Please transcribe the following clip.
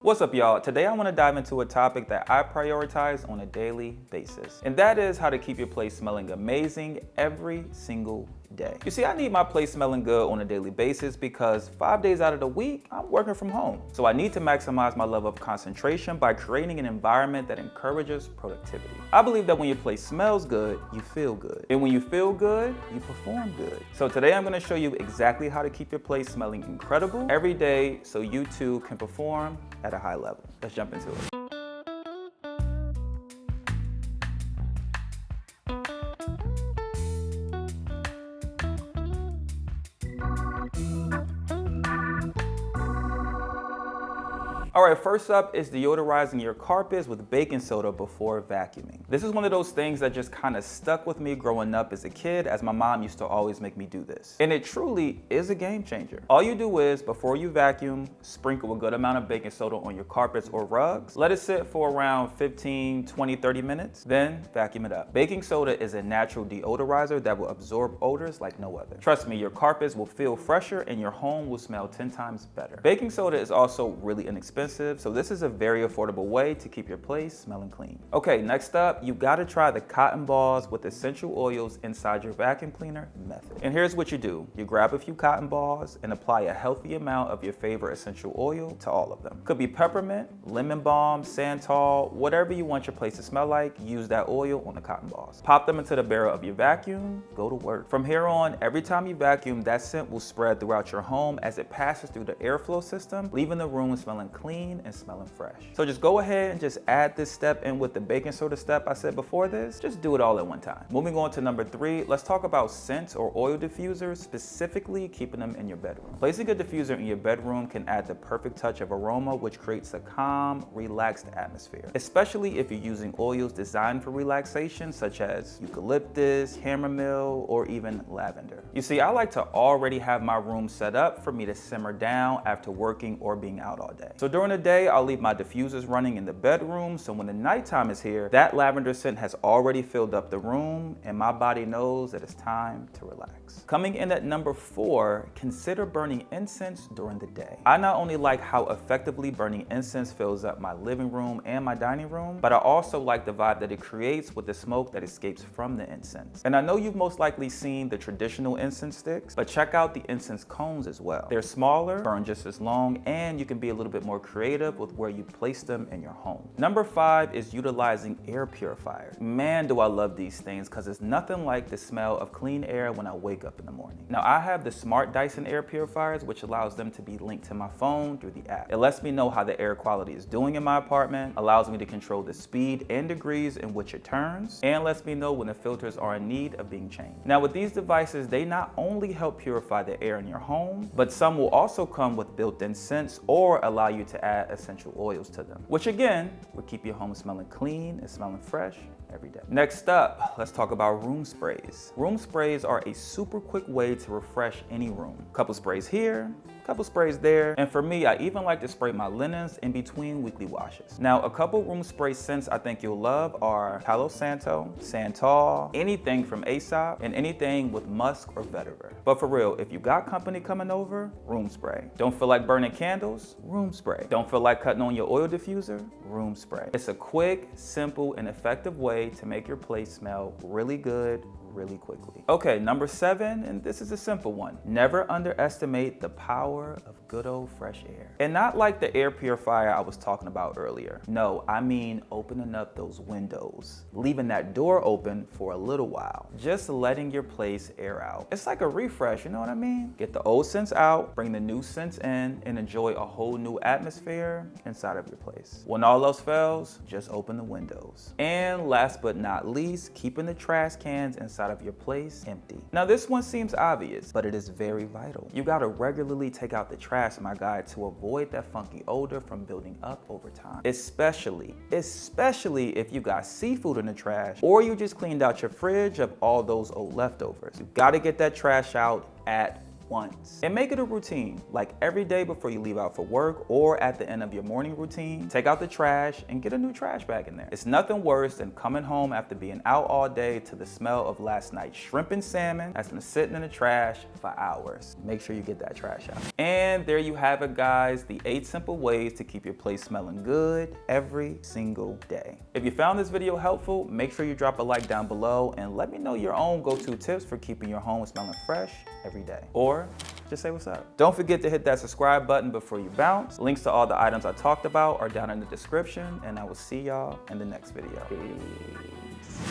What's up, y'all? Today I want to dive into a topic that I prioritize on a daily basis, and that is how to keep your place smelling amazing every single day. You see, I need my place smelling good on a daily basis because 5 days out of the week, I'm working from home. So I need to maximize my level of concentration by creating an environment that encourages productivity. I believe that when your place smells good, you feel good. And when you feel good, you perform good. So today I'm going to show you exactly how to keep your place smelling incredible every day so you too can perform at a high level. Let's jump into it. All right, first up is deodorizing your carpets with baking soda before vacuuming. This is one of those things that just kind of stuck with me growing up as a kid, as my mom used to always make me do this. And it truly is a game changer. All you do is, before you vacuum, sprinkle a good amount of baking soda on your carpets or rugs. Let it sit for around 15, 20, 30 minutes, then vacuum it up. Baking soda is a natural deodorizer that will absorb odors like no other. Trust me, your carpets will feel fresher and your home will smell 10 times better. Baking soda is also really inexpensive, so this is a very affordable way to keep your place smelling clean. Okay, next up, you gotta try the cotton balls with essential oils inside your vacuum cleaner method. And here's what you do. You grab a few cotton balls and apply a healthy amount of your favorite essential oil to all of them. Could be peppermint, lemon balm, santal, whatever you want your place to smell like, use that oil on the cotton balls. Pop them into the barrel of your vacuum, go to work. From here on, every time you vacuum, that scent will spread throughout your home as it passes through the airflow system, leaving the room smelling clean and smelling fresh. So just go ahead and just add this step in with the baking soda step I said before this. Just do it all at one time. Moving on to number 3, let's talk about scents or oil diffusers, specifically keeping them in your bedroom. Placing a diffuser in your bedroom can add the perfect touch of aroma, which creates a calm, relaxed atmosphere, especially if you're using oils designed for relaxation, such as eucalyptus, chamomile, or even lavender. You see, I like to already have my room set up for me to simmer down after working or being out all day. So during the day, I'll leave my diffusers running in the bedroom, so when the nighttime is here, that lavender scent has already filled up the room and my body knows that it's time to relax. Coming in at number 4, consider burning incense during the day. I not only like how effectively burning incense fills up my living room and my dining room, but I also like the vibe that it creates with the smoke that escapes from the incense. And I know you've most likely seen the traditional incense sticks, but check out the incense cones as well. They're smaller, burn just as long, and you can be a little bit more creative with where you place them in your home. Number 5 is utilizing air purifiers. Man, do I love these things because it's nothing like the smell of clean air when I wake up in the morning. Now, I have the smart Dyson air purifiers, which allows them to be linked to my phone through the app. It lets me know how the air quality is doing in my apartment, allows me to control the speed and degrees in which it turns, and lets me know when the filters are in need of being changed. Now, with these devices, they not only help purify the air in your home, but some will also come with built-in scents or allow you to add essential oils to them, which again will keep your home smelling clean and smelling fresh every day. Next up, let's talk about room sprays. Room sprays are a super quick way to refresh any room. Couple sprays here, couple sprays there, and for me, I even like to spray my linens in between weekly washes. Now, a couple room spray scents I think you'll love are Palo Santo, Santal, anything from Aesop, and anything with musk or vetiver. But for real, if you got company coming over, room spray. Don't feel like burning candles? Room spray. Don't feel like cutting on your oil diffuser? Room spray. It's a quick, simple, and effective way to make your place smell really good really quickly. Okay, number 7, and this is a simple one. Never underestimate the power of good old fresh air. And not like the air purifier I was talking about earlier. No, I mean opening up those windows, leaving that door open for a little while, just letting your place air out. It's like a refresh, you know what I mean? Get the old scents out, bring the new scents in, and enjoy a whole new atmosphere inside of your place. When all else fails, just open the windows. And last but not least, keeping the trash cans inside of your place empty. Now this one seems obvious, but it is very vital. You gotta regularly take out the trash, my guy, to avoid that funky odor from building up over time. Especially if you got seafood in the trash or you just cleaned out your fridge of all those old leftovers. You gotta get that trash out at once. And make it a routine, like every day before you leave out for work or at the end of your morning routine, take out the trash and get a new trash bag in there. It's nothing worse than coming home after being out all day to the smell of last night's shrimp and salmon that's been sitting in the trash for hours. Make sure you get that trash out. And there you have it, guys, the 8 simple ways to keep your place smelling good every single day. If you found this video helpful, make sure you drop a like down below and let me know your own go-to tips for keeping your home smelling fresh every day. Or just say what's up. Don't forget to hit that subscribe button before you bounce. Links to all the items I talked about are down in the description, and I will see y'all in the next video. Peace.